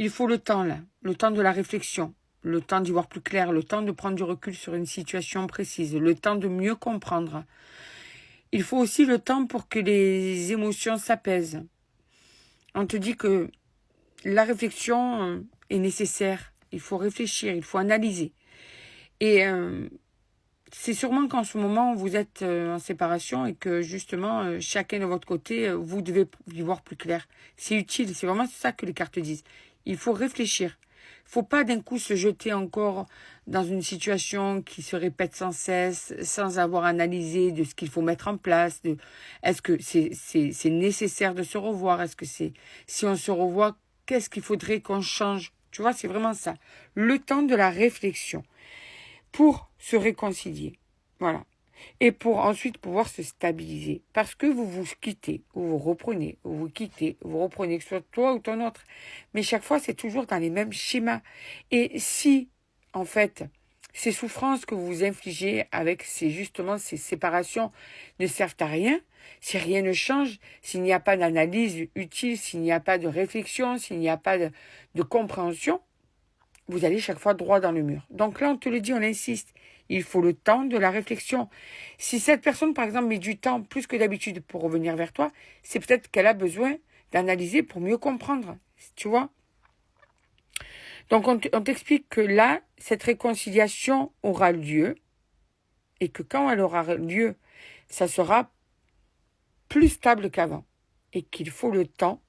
Il faut le temps, là. Le temps de la réflexion. Le temps d'y voir plus clair. Le temps de prendre du recul sur une situation précise. Le temps de mieux comprendre. Il faut aussi le temps pour que les émotions s'apaisent. On te dit que la réflexion est nécessaire. Il faut réfléchir, il faut analyser. Et c'est sûrement qu'en ce moment, vous êtes en séparation et que justement, chacun de votre côté, vous devez y voir plus clair. C'est utile, c'est vraiment ça que les cartes disent. Il faut réfléchir. Il ne faut pas d'un coup se jeter encore dans une situation qui se répète sans cesse, sans avoir analysé de ce qu'il faut mettre en place. Est-ce que c'est nécessaire de se revoir? Est-ce que si on se revoit, qu'est-ce qu'il faudrait qu'on change? Tu vois, c'est vraiment ça. Le temps de la réflexion pour se réconcilier. Voilà. Et pour ensuite pouvoir se stabiliser. Parce que vous vous quittez, ou vous reprenez, ou vous quittez, ou vous reprenez, que ce soit toi ou ton autre. Mais chaque fois, c'est toujours dans les mêmes schémas. Et si, en fait, ces souffrances que vous vous infligez avec justement ces séparations ne servent à rien, si rien ne change, s'il n'y a pas d'analyse utile, s'il n'y a pas de réflexion, s'il n'y a pas de compréhension, vous allez chaque fois droit dans le mur. Donc là, on te le dit, on insiste. Il faut le temps de la réflexion. Si cette personne, par exemple, met du temps plus que d'habitude pour revenir vers toi, c'est peut-être qu'elle a besoin d'analyser pour mieux comprendre. Tu vois? Donc, on t'explique que là, cette réconciliation aura lieu et que quand elle aura lieu, ça sera plus stable qu'avant et qu'il faut le temps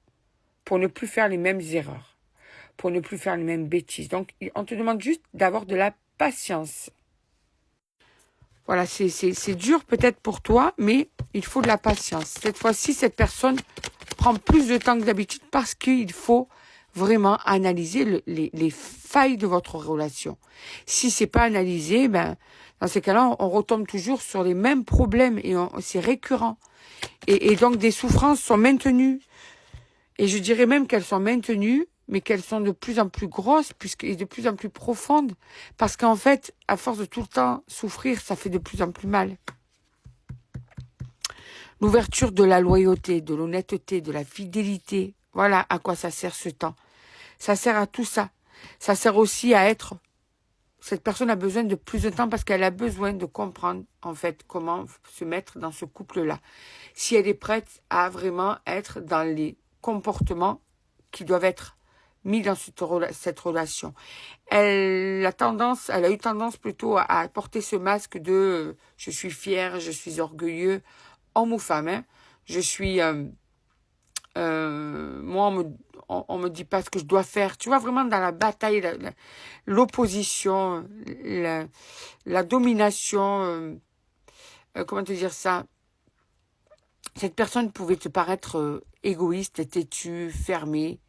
pour ne plus faire les mêmes erreurs, pour ne plus faire les mêmes bêtises. Donc, on te demande juste d'avoir de la patience. Voilà, c'est dur peut-être pour toi, mais il faut de la patience. Cette fois-ci, cette personne prend plus de temps que d'habitude parce qu'il faut vraiment analyser les failles de votre relation. Si c'est pas analysé, ben dans ces cas-là, on retombe toujours sur les mêmes problèmes et c'est récurrent. Et donc des souffrances sont maintenues. Et je dirais même qu'elles sont maintenues, mais qu'elles sont de plus en plus grosses et de plus en plus profondes. Parce qu'en fait, à force de tout le temps souffrir, ça fait de plus en plus mal. L'ouverture de la loyauté, de l'honnêteté, de la fidélité, voilà à quoi ça sert ce temps. Ça sert à tout ça. Ça sert aussi à être... Cette personne a besoin de plus de temps parce qu'elle a besoin de comprendre, en fait, comment se mettre dans ce couple-là. Si elle est prête à vraiment être dans les comportements qui doivent être mis dans cette relation. Elle a eu tendance plutôt à porter ce masque de je suis fière, je suis orgueilleux, homme ou femme. Hein. Je suis... moi, on me dit pas ce que je dois faire. Tu vois, vraiment dans la bataille, l'opposition, la domination, comment te dire ça? Cette personne pouvait te paraître égoïste, têtue, fermée.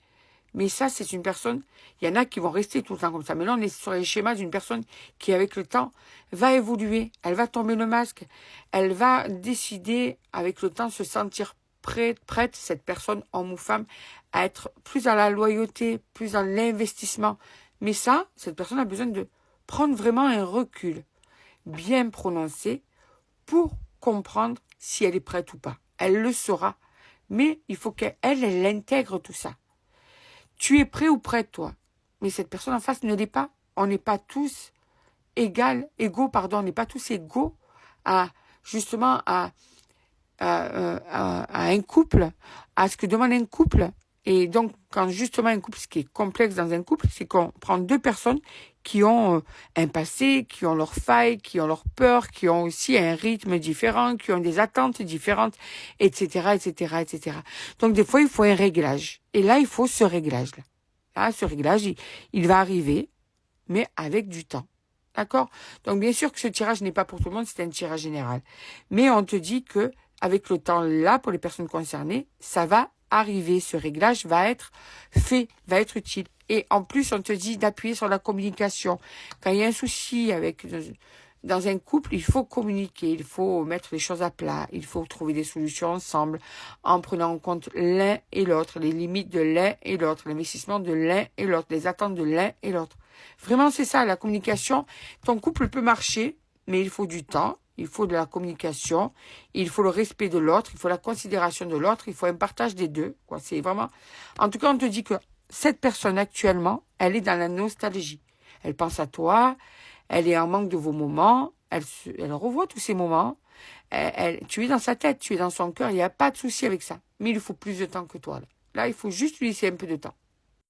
Mais ça, c'est une personne, il y en a qui vont rester tout le temps comme ça. Mais là, on est sur les schémas d'une personne qui, avec le temps, va évoluer. Elle va tomber le masque. Elle va décider, avec le temps, se sentir prête, cette personne, homme ou femme, à être plus dans la loyauté, plus dans l'investissement. Mais ça, cette personne a besoin de prendre vraiment un recul bien prononcé pour comprendre si elle est prête ou pas. Elle le saura. Mais il faut qu'elle intègre tout ça. Tu es prêt ou prête, toi. Mais cette personne en face ne l'est pas. On n'est pas tous on n'est pas tous égaux à, justement, à un couple, à ce que demande un couple. Et donc, quand justement un couple, ce qui est complexe dans un couple, c'est qu'on prend deux personnes qui ont un passé, qui ont leurs failles, qui ont leurs peurs, qui ont aussi un rythme différent, qui ont des attentes différentes, etc., etc., etc. Donc, des fois, il faut un réglage. Et là, il faut ce réglage-là. Là, ce réglage, il va arriver, mais avec du temps. D'accord? Donc, bien sûr que ce tirage n'est pas pour tout le monde, c'est un tirage général. Mais on te dit que avec le temps, là, pour les personnes concernées, ça va arriver. Ce réglage va être fait, va être utile. Et en plus, on te dit d'appuyer sur la communication. Quand il y a un souci dans un couple, il faut communiquer, il faut mettre les choses à plat, il faut trouver des solutions ensemble, en prenant en compte l'un et l'autre, les limites de l'un et l'autre, l'investissement de l'un et l'autre, les attentes de l'un et l'autre. Vraiment, c'est ça, la communication. Ton couple peut marcher, mais il faut du temps. Il faut de la communication, il faut le respect de l'autre, il faut la considération de l'autre, il faut un partage des deux. C'est vraiment... En tout cas, on te dit que cette personne actuellement, elle est dans la nostalgie. Elle pense à toi, elle est en manque de vos moments, elle revoit tous ces moments. Tu es dans sa tête, tu es dans son cœur, il n'y a pas de souci avec ça. Mais il faut plus de temps que toi. Là, il faut juste lui laisser un peu de temps.